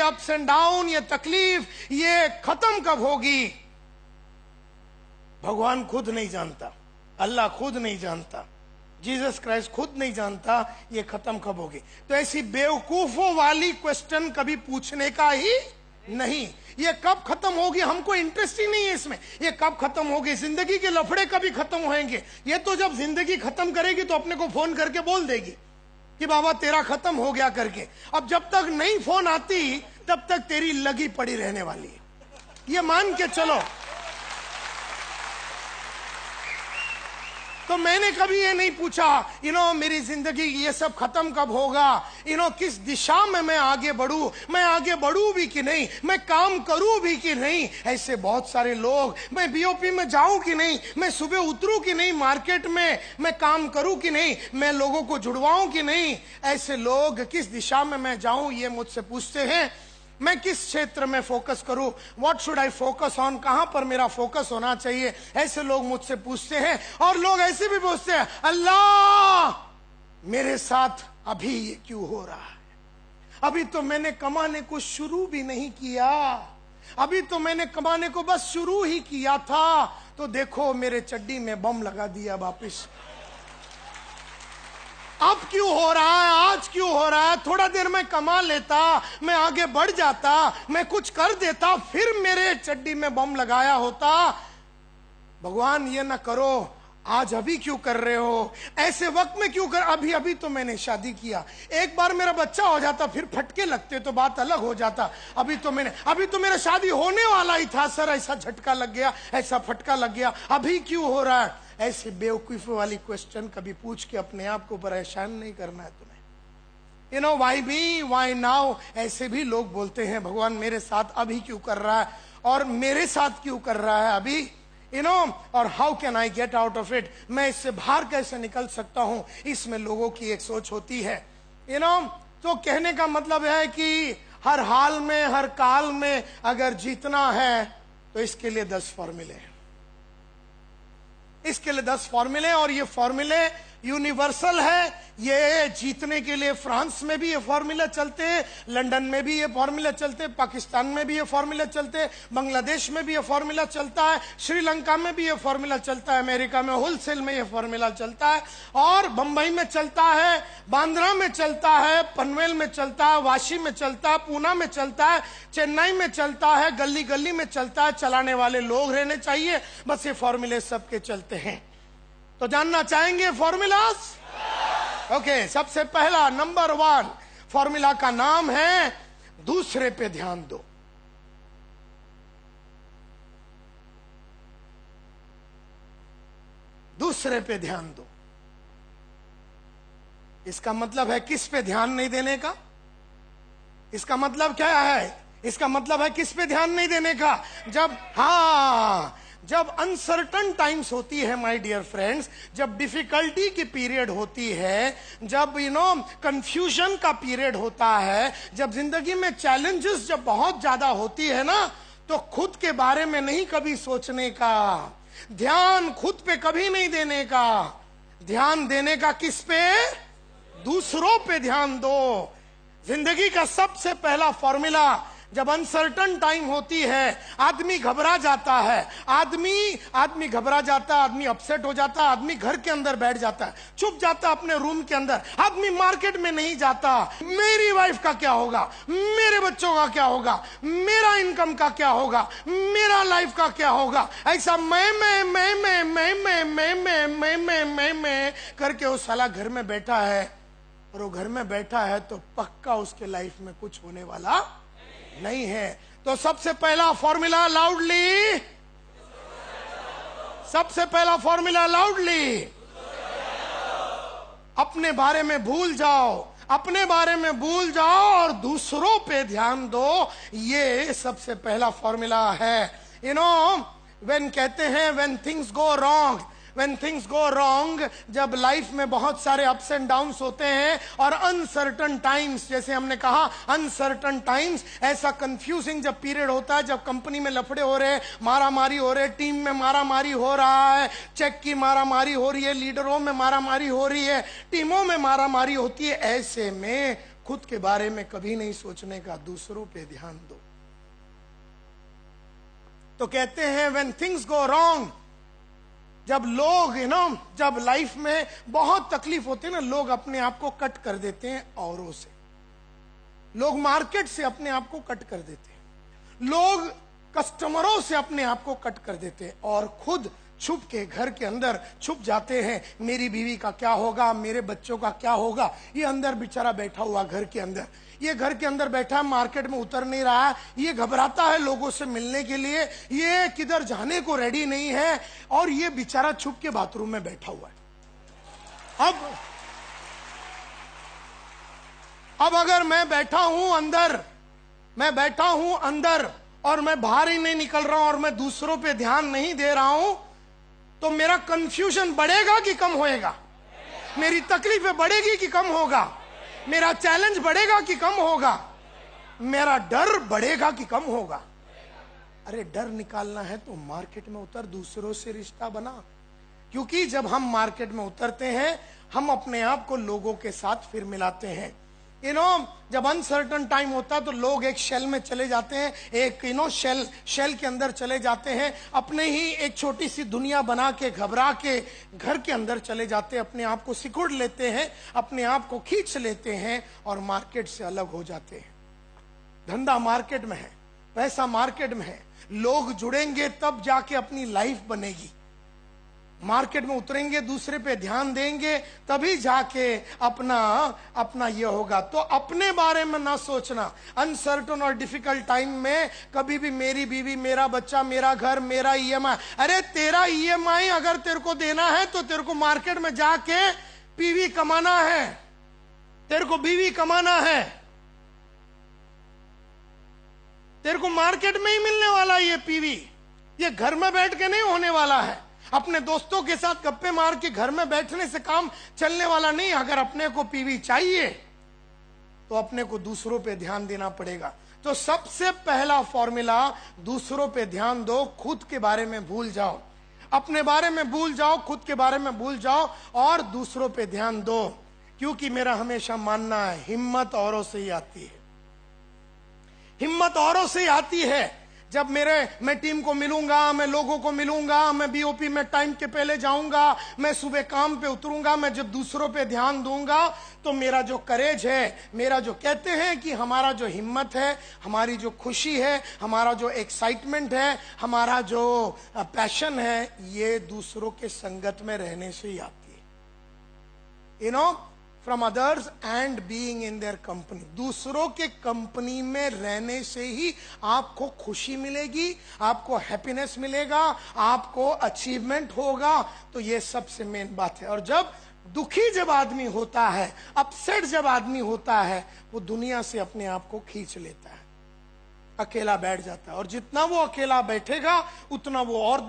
Ups and down, ये तकलीफ, ये खत्म कब होगी? भगवान खुद नहीं जानता, अल्लाह खुद नहीं जानता, जीसस क्राइस्ट खुद नहीं जानता ये खत्म कब होगी। तो ऐसी बेवकूफों वाली क्वेश्चन कभी पूछने का ही नहीं। ये कब खत्म होगी हमको इंटरेस्ट ही नहीं है इसमें। ये कब खत्म होगी? जिंदगी के लफड़े कभी खत्म होंगे? ये तो जब जिंदगी खत्म करेगी तो अपने को फोन करके बोल देगी कि बाबा तेरा खत्म हो गया करके। अब जब तक नहीं फोन आती तब तक तेरी लगी पड़ी रहने वाली है, ये मान के चलो। तो मैंने कभी ये नहीं पूछा मेरी जिंदगी ये सब खत्म कब होगा, किस दिशा में मैं आगे बढ़ूं, मैं आगे बढ़ूं भी कि नहीं, मैं काम करूं भी कि नहीं। ऐसे बहुत सारे लोग, मैं बीओपी में जाऊं कि नहीं, मैं सुबह उतरूं कि नहीं मार्केट में, मैं काम करूं कि नहीं, मैं लोगों को जुड़वाऊं कि नहीं। ऐसे लोग किस दिशा में मैं जाऊं ये मुझसे पूछते हैं। मैं किस क्षेत्र में फोकस करूं, what should I focus on, कहां पर मेरा फोकस होना चाहिए, ऐसे लोग मुझसे पूछते हैं। और लोग ऐसे भी पूछते हैं, अल्लाह मेरे साथ अभी ये क्यों हो रहा है? अभी तो मैंने कमाने को शुरू भी नहीं किया, अभी तो मैंने कमाने को बस शुरू ही किया था, तो देखो मेरे चड्डी में बम लगा दिया वापिस। अब क्यों हो रहा है, आज क्यों हो रहा है? थोड़ा देर में कमा लेता, मैं आगे बढ़ जाता, मैं कुछ कर देता, फिर मेरे चड्डी में बम लगाया होता। भगवान ये ना करो, आज अभी क्यों कर रहे हो, ऐसे वक्त में क्यों कर? अभी अभी तो मैंने शादी किया, एक बार मेरा बच्चा हो जाता फिर फटके लगते तो बात अलग हो जाता। अभी तो मेरा शादी होने वाला ही था सर, ऐसा झटका लग गया, ऐसा फटका लग गया, अभी क्यों हो रहा है? ऐसे बेवकूफी वाली क्वेश्चन कभी पूछ के अपने आप को परेशान नहीं करना है तुम्हें। व्हाई मी, व्हाई नाउ, ऐसे भी लोग बोलते हैं भगवान मेरे साथ अभी क्यों कर रहा है, और मेरे साथ क्यों कर रहा है अभी, और how can I get out of it, मैं इससे बाहर कैसे निकल सकता हूं। इसमें लोगों की एक सोच होती है। तो कहने का मतलब है कि हर हाल में, हर काल में अगर जीतना है तो इसके लिए 10 फॉर्मूले हैं, इसके लिए 10 फॉर्मूले, और ये फॉर्मूले यूनिवर्सल है। ये जीतने के लिए फ्रांस में भी ये फॉर्मूला चलते हैं, लंदन में भी ये फॉर्मूला चलते हैं, पाकिस्तान में भी ये फॉर्मूला चलते हैं, बांग्लादेश में भी ये फॉर्मूला चलता है, श्रीलंका में भी ये फॉर्मूला चलता है, अमेरिका में होलसेल में ये फॉर्मूला चलता है, और बंबई में चलता है, बांद्रा में चलता है, पनवेल में चलता है, वाशी में चलता है, पूना में चलता है, चेन्नई में चलता है, गली गली में चलता है। चलाने वाले लोग रहने चाहिए, बस ये फॉर्मूले सबके चलते हैं। तो जानना चाहेंगे फॉर्मूलाज? ओके, सबसे पहला नंबर 1 फॉर्मूला का नाम है दूसरे पे ध्यान दो। दूसरे पे ध्यान दो। इसका मतलब है किस पे ध्यान नहीं देने का? इसका मतलब क्या है? इसका मतलब है किस पे ध्यान नहीं देने का? जब अनसर्टन टाइम्स होती है माय डियर फ्रेंड्स, जब डिफिकल्टी की पीरियड होती है, जब कंफ्यूजन का पीरियड होता है, जब जिंदगी में चैलेंजेस जब बहुत ज्यादा होती है ना, तो खुद के बारे में नहीं कभी सोचने का, ध्यान खुद पे कभी नहीं देने का, ध्यान देने का किस पे? दूसरों पे ध्यान दो। जिंदगी का सबसे पहला फॉर्मूला, जब अनसर्टन टाइम होती है, आदमी घबरा जाता है, आदमी घबरा जाता है, आदमी अपसेट हो जाता है, आदमी घर के अंदर बैठ जाता है, चुप जाता है अपने रूम के अंदर, आदमी मार्केट में नहीं जाता। मेरी वाइफ का क्या होगा, मेरे बच्चों का क्या होगा, मेरा इनकम का क्या होगा, मेरा लाइफ का क्या होगा, ऐसा मैं करके वो साला घर में बैठा है। और वो घर में बैठा है तो पक्का उसके लाइफ में कुछ होने वाला नहीं है। तो सबसे पहला फॉर्मूला लाउडली, सबसे पहला फॉर्मूला लाउडली, अपने बारे में भूल जाओ, अपने बारे में भूल जाओ और दूसरों पे ध्यान दो। ये सबसे पहला फॉर्मूला है। व्हेन कहते हैं when things go wrong, When things go wrong, जब लाइफ में बहुत सारे अप्स एंड डाउन्स होते हैं और अनसर्टन टाइम्स, जैसे हमने कहा अनसर्टन टाइम्स, ऐसा कंफ्यूजिंग जब पीरियड होता है, जब कंपनी में लफड़े हो रहे हैं, मारामारी हो रहे हैं, टीम में मारामारी हो रहा है, चेक की मारामारी हो रही है, लीडरों में मारामारी हो रही है, टीमों में मारामारी होती है, ऐसे में खुद के बारे में कभी नहीं सोचने का, दूसरों पे ध्यान दो। तो कहते हैं व्हेन थिंग्स गो रॉन्ग, जब लोग जब लाइफ में बहुत तकलीफ होती है ना, लोग अपने आप को कट कर देते हैं औरों से। लोग मार्केट से अपने आप को कट कर देते हैं, लोग कस्टमरों से अपने आप को कट कर देते हैं और खुद छुप के घर के अंदर छुप जाते हैं। मेरी बीवी का क्या होगा, मेरे बच्चों का क्या होगा। ये अंदर बेचारा बैठा हुआ घर के अंदर, ये घर के अंदर बैठा है, मार्केट में उतर नहीं रहा है, ये घबराता है लोगों से मिलने के लिए, ये किधर जाने को रेडी नहीं है, और ये बेचारा छुप के बाथरूम में बैठा हुआ है। अब अगर मैं बैठा हूं अंदर और मैं बाहर ही नहीं निकल रहा हूं और मैं दूसरों पे ध्यान नहीं दे रहा हूं, तो मेरा कंफ्यूजन बढ़ेगा कि कम होएगा? मेरी तकलीफें बढ़ेगी कि कम होगा? मेरा चैलेंज बढ़ेगा कि कम होगा? मेरा डर बढ़ेगा कि कम होगा? अरे डर निकालना है तो मार्केट में उतर, दूसरों से रिश्ता बना। क्योंकि जब हम मार्केट में उतरते हैं, हम अपने आप को लोगों के साथ फिर मिलाते हैं। जब अनसर्टन टाइम होता है तो लोग एक शेल में चले जाते हैं, एक शेल के अंदर चले जाते हैं, अपने ही एक छोटी सी दुनिया बना के घबरा के घर के अंदर चले जाते हैं, अपने आप को सिकुड़ लेते हैं, अपने आप को खींच लेते हैं और मार्केट से अलग हो जाते हैं। धंधा मार्केट में है, पैसा मार्केट में है, लोग जुड़ेंगे तब जाके अपनी लाइफ बनेगी। मार्केट में उतरेंगे, दूसरे पे ध्यान देंगे, तभी जाके अपना ये होगा। तो अपने बारे में ना सोचना अनसर्टन और डिफिकल्ट टाइम में कभी भी मेरी बीवी, मेरा बच्चा, मेरा घर, मेरा ईएमआई। अरे तेरा ईएमआई अगर तेरे को देना है तो तेरे को मार्केट में जाके पीवी कमाना है, तेरे को बीवी कमाना है, तेरे को मार्केट में ही मिलने वाला ये पीवी, ये घर में बैठ के नहीं होने वाला है। अपने दोस्तों के साथ गप्पे मार के घर में बैठने से काम चलने वाला नहीं। अगर अपने को पीवी चाहिए तो अपने को दूसरों पे ध्यान देना पड़ेगा। तो सबसे पहला फॉर्मूला, दूसरों पे ध्यान दो, खुद के बारे में भूल जाओ। अपने बारे में भूल जाओ, खुद के बारे में भूल जाओ और दूसरों पे ध्यान दो। क्योंकि मेरा हमेशा मानना है, हिम्मत औरों से ही आती है। हिम्मत औरों से ही आती है। जब मैं टीम को मिलूंगा, मैं लोगों को मिलूंगा, मैं बीओपी में टाइम के पहले जाऊंगा, मैं सुबह काम पे उतरूंगा, मैं जब दूसरों पे ध्यान दूंगा, तो मेरा जो करेज है, मेरा जो कहते हैं कि हमारा जो हिम्मत है, हमारी जो खुशी है, हमारा जो एक्साइटमेंट है, हमारा जो पैशन है, ये दूसरों के संगत में रहने से ही आती है। From others and being in their company. दूसरों के कंपनी में रहने से ही आपको खुशी मिलेगी, आपको हैप्पीनेस मिलेगा, आपको अचीवमेंट होगा। तो ये सबसे मेन बात है। और जब दुखी जब आदमी होता है, अपसेट जब आदमी होता है, वो दुनिया से अपने आप को खींच लेता है, अकेला बैठ जाता है। और जितना वो अकेला बैठेगा उतना वो और